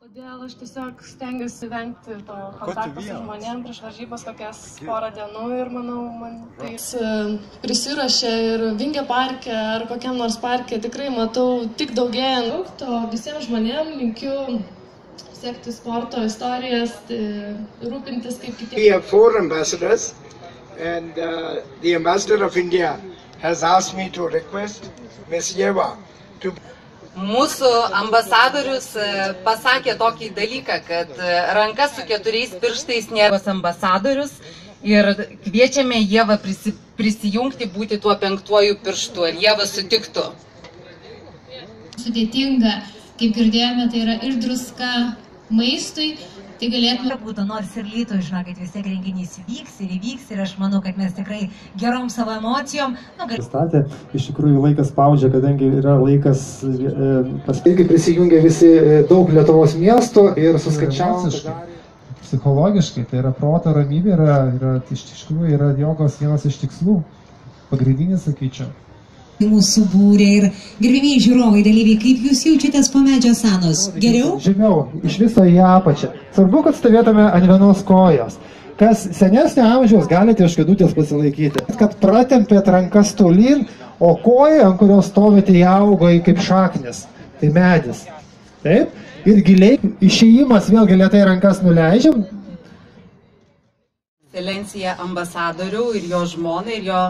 Todėl aš tiesiog stengiuosi vengti to kontakto su žmonėm prieš varžybas kokias porą dienų ir manau, man tai prisirašė ir Vingio parke ar kokiam nors parke tikrai matau tik daugėjant. O visiems žmonėm linkiu sekti sporto istorijas, rūpintis kaip kitiems. We have 4 ambassadors and the ambassador of India has asked me to request Ms. Yeva to... Mūsų ambasadorius pasakė tokį dalyką, kad ranka su 4 pirštais nėra ambasadorius ir kviečiame Ievą prisijungti, būti tuo 5-uoju pirštu. Ar Ieva sutiktų? Sudėtinga, kaip girdėjome, tai yra ir druska maistui. Tai galėtume būtų, nors ir Lytoj, žinokit, vis tiek renginys vyks ir aš manau, kad mes tikrai gerom savo emocijom. Pristatė, iš tikrųjų laikas spaudžia, kadangi yra laikas... Irgi prisijungia visi daug Lietuvos miestų ir suskaičiavom. Psichologiškai, tai yra proto ramybė, iš tikrųjų yra jogos vienas iš tikslų, pagrindinis, sakyčiau. Mūsų būrė ir gerbimieji žiūrovai dalyviai, kaip jūs jaučiatės po medžio sanos? Geriau? Žemiau, iš viso į apačią. Svarbu, kad stovėtume ant vienos kojos. Kas senesnio amžiaus galite iš kėdutės pasilaikyti. Kad pratempėt rankas tolyn, o koja, ant kurios stovite, įaugo kaip šaknis. Tai medis. Taip? Ir giliai išėjimas vėlgi lėtai rankas nuleidžiam. Ekscelencija ambasadorių ir jo žmonai ir jo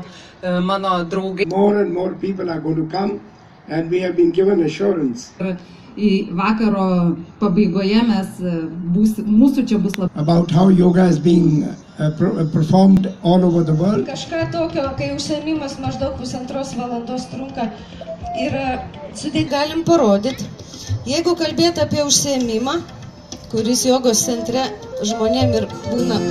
mano draugai. More and more people are going to come and we have been given assurance. Į vakaro pabaigoje mūsų čia bus labai. About how yoga is being performed all over the world. Kažką tokio, kai užsiėmimas maždaug 1,5 valandos trunka ir galim parodyti. Jeigu kalbėt apie užsiėmimą, kuris jogos centre žmonėm ir būna.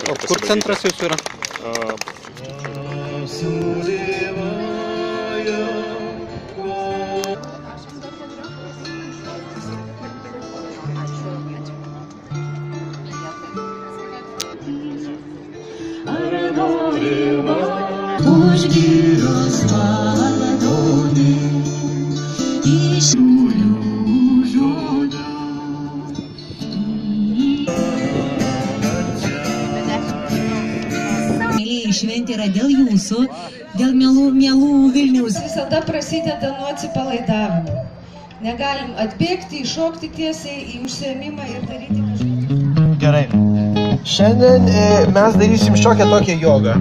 O kur centras jūsų yra? Šventė yra dėl jūsų, dėl mielų Vilniaus. Visada prasideda nuo atsipalaidavimo. Negalim atbėgti, iššokti tiesiai į užsiėmimą ir daryti kažką. Gerai. Šiandien mes darysim šiokią tokią jogą.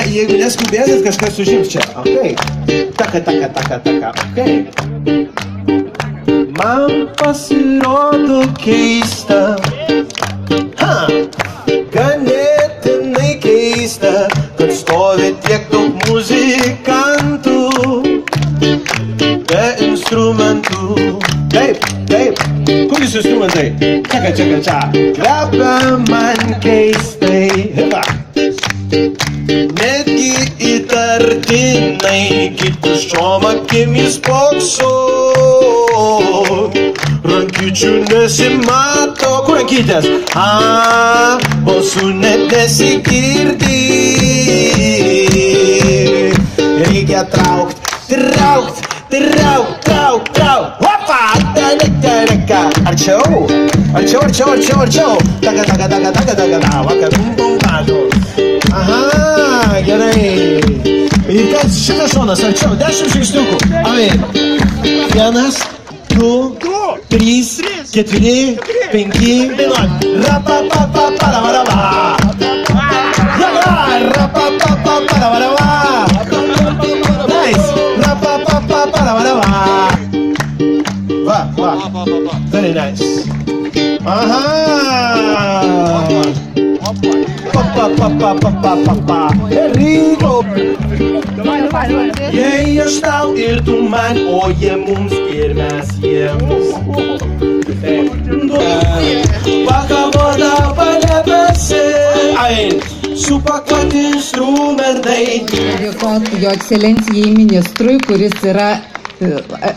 Jeigu neskubėsit, kažkas užims čia. Okay. Taka, okay. Man pasirodo keista, ganėtinai keista, kad stovi tiek daug muzikantų, be instrumentų. Taip, kur jūsų instrumentai? Čeka, kvepia man keistai. Netgi įtartinai, kitus šiom akim jis spokso. Rankyčių nesimato, kur rankytės? Balsų net nesigirdi. Reikia traukt. Hopa! Arčiau. Aha, gerai. Ir kas šitas šonas arčiau, 10 žingsniukų. Amen. 1, 2, 3, 4, 5, 11. Nice. Va. Very nice. Aha. Rigo. Jei aš tau ir tu man, o jie mums ir mes jiems. Pakavoda palebėse. supakuoti instrumentai. Dėkoti jo ekscelencijai ministrui, kuris yra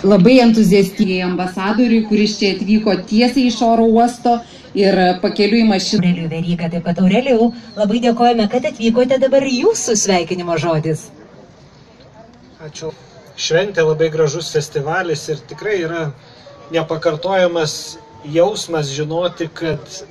labai entuziastingai ambasadoriui, kuris čia atvyko tiesiai iš oro uosto ir pakeliui mašinų. Aurelijų Verygą, taip pat Aurelijų, labai dėkojame, kad atvykote, dabar jūsų sveikinimo žodis. Ačiū. Šventė labai gražus festivalis ir tikrai yra nepakartojamas jausmas žinoti, kad